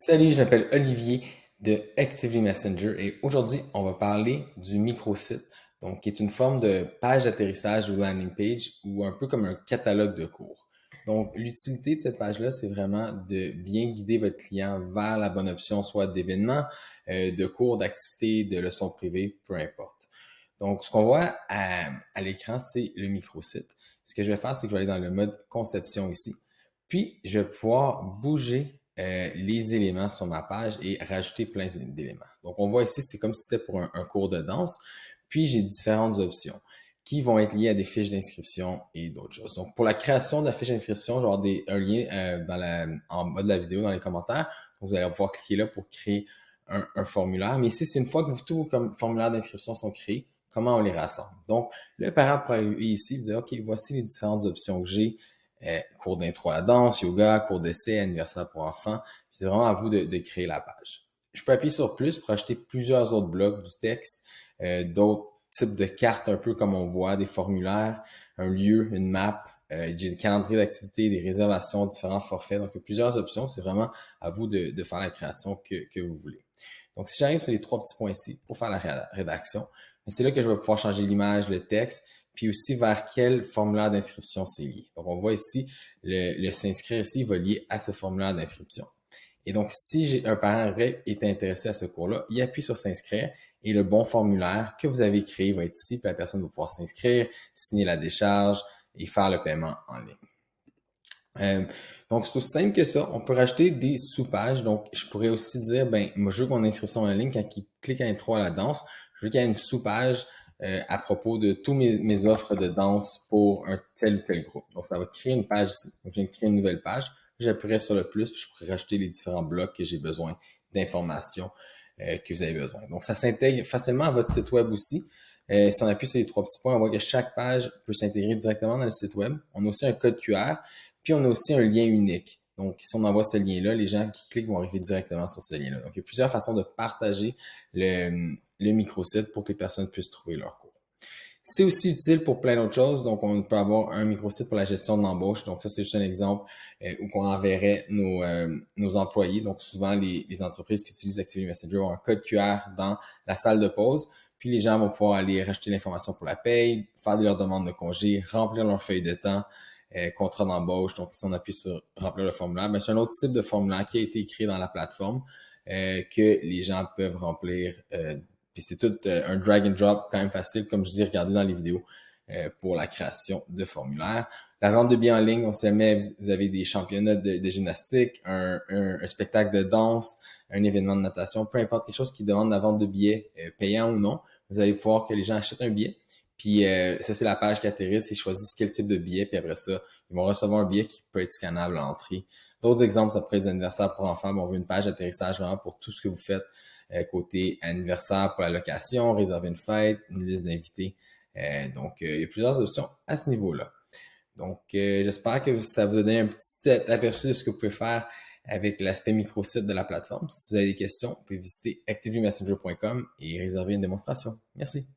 Salut, je m'appelle Olivier de Actively Messenger et aujourd'hui, on va parler du microsite, donc qui est une forme de page d'atterrissage ou landing page ou un peu comme un catalogue de cours. Donc, l'utilité de cette page-là, c'est vraiment de bien guider votre client vers la bonne option, soit d'événements, de cours, d'activités, de leçons privées, peu importe. Donc, ce qu'on voit à l'écran, c'est le microsite. Ce que je vais faire, c'est que je vais aller dans le mode conception ici. Puis, je vais pouvoir bouger les éléments sur ma page et rajouter plein d'éléments. Donc, on voit ici, c'est comme si c'était pour un cours de danse. Puis, j'ai différentes options qui vont être liées à des fiches d'inscription et d'autres choses. Donc, pour la création de la fiche d'inscription, je vais avoir un lien en bas de la vidéo, dans les commentaires. Donc, vous allez pouvoir cliquer là pour créer un formulaire. Mais ici, c'est une fois que tous vos formulaires d'inscription sont créés, comment on les rassemble. Donc, le parent pourrait arriver ici et dire, OK, voici les différentes options que j'ai. Cours d'intro à la danse, yoga, cours d'essai, anniversaire pour enfants. C'est vraiment à vous de créer la page. Je peux appuyer sur plus pour ajouter plusieurs autres blocs du texte, d'autres types de cartes un peu comme on voit, des formulaires, un lieu, une map, j'ai des calendriers d'activités, des réservations, différents forfaits. Donc, il y a plusieurs options. C'est vraiment à vous de faire la création que vous voulez. Donc, si j'arrive sur les trois petits points ici pour faire la rédaction, c'est là que je vais pouvoir changer l'image, le texte, puis aussi vers quel formulaire d'inscription c'est lié. Donc, on voit ici, le s'inscrire ici va lier à ce formulaire d'inscription. Et donc, si j'ai un parent est intéressé à ce cours-là, il appuie sur s'inscrire et le bon formulaire que vous avez créé va être ici, puis la personne va pouvoir s'inscrire, signer la décharge et faire le paiement en ligne. Euh, donc, c'est aussi simple que ça. On peut rajouter des sous-pages. Donc, je pourrais aussi dire, ben, moi, je veux qu'on inscription en ligne, quand il clique à intro à la danse, je veux qu'il y ait une sous-page à propos de tous mes offres de danse pour un tel ou tel groupe. Donc, ça va créer une page ici. Donc, je viens de créer une nouvelle page. J'appuierai sur le plus, puis je pourrais rajouter les différents blocs que j'ai besoin d'informations que vous avez besoin. Donc, ça s'intègre facilement à votre site web aussi. Si on appuie sur les trois petits points, on voit que chaque page peut s'intégrer directement dans le site web. On a aussi un code QR. Puis, on a aussi un lien unique. Donc, si on envoie ce lien-là, les gens qui cliquent vont arriver directement sur ce lien-là. Donc, il y a plusieurs façons de partager le microsite pour que les personnes puissent trouver leur cours. C'est aussi utile pour plein d'autres choses. Donc, on peut avoir un microsite pour la gestion de l'embauche. Donc, ça, c'est juste un exemple où on enverrait nos employés. Donc, souvent, les entreprises qui utilisent Activity Messenger ont un code QR dans la salle de pause. Puis, les gens vont pouvoir aller rajouter l'information pour la paye, faire leur demande de congé, remplir leur feuille de temps, contrat d'embauche. Donc, si on appuie sur remplir le formulaire, c'est un autre type de formulaire qui a été écrit dans la plateforme que les gens peuvent remplir. Puis c'est tout un drag and drop quand même facile, comme je dis, regardez dans les vidéos pour la création de formulaires. La vente de billets en ligne, on se met, vous avez des championnats de gymnastique, un spectacle de danse, un événement de natation, peu importe quelque chose qui demande la vente de billets payants ou non, vous allez pouvoir que les gens achètent un billet. Puis ça, c'est la page qui atterrisse, ils choisissent quel type de billet, puis après ça, ils vont recevoir un billet qui peut être scannable à l'entrée. D'autres exemples, ça pourrait être des anniversaires pour enfants, on veut une page d'atterrissage vraiment pour tout ce que vous faites côté anniversaire pour la location, réserver une fête, une liste d'invités. Donc, il y a plusieurs options à ce niveau-là. Donc, j'espère que ça vous a donné un petit aperçu de ce que vous pouvez faire avec l'aspect microsite de la plateforme. Si vous avez des questions, vous pouvez visiter activelymessenger.com et réserver une démonstration. Merci.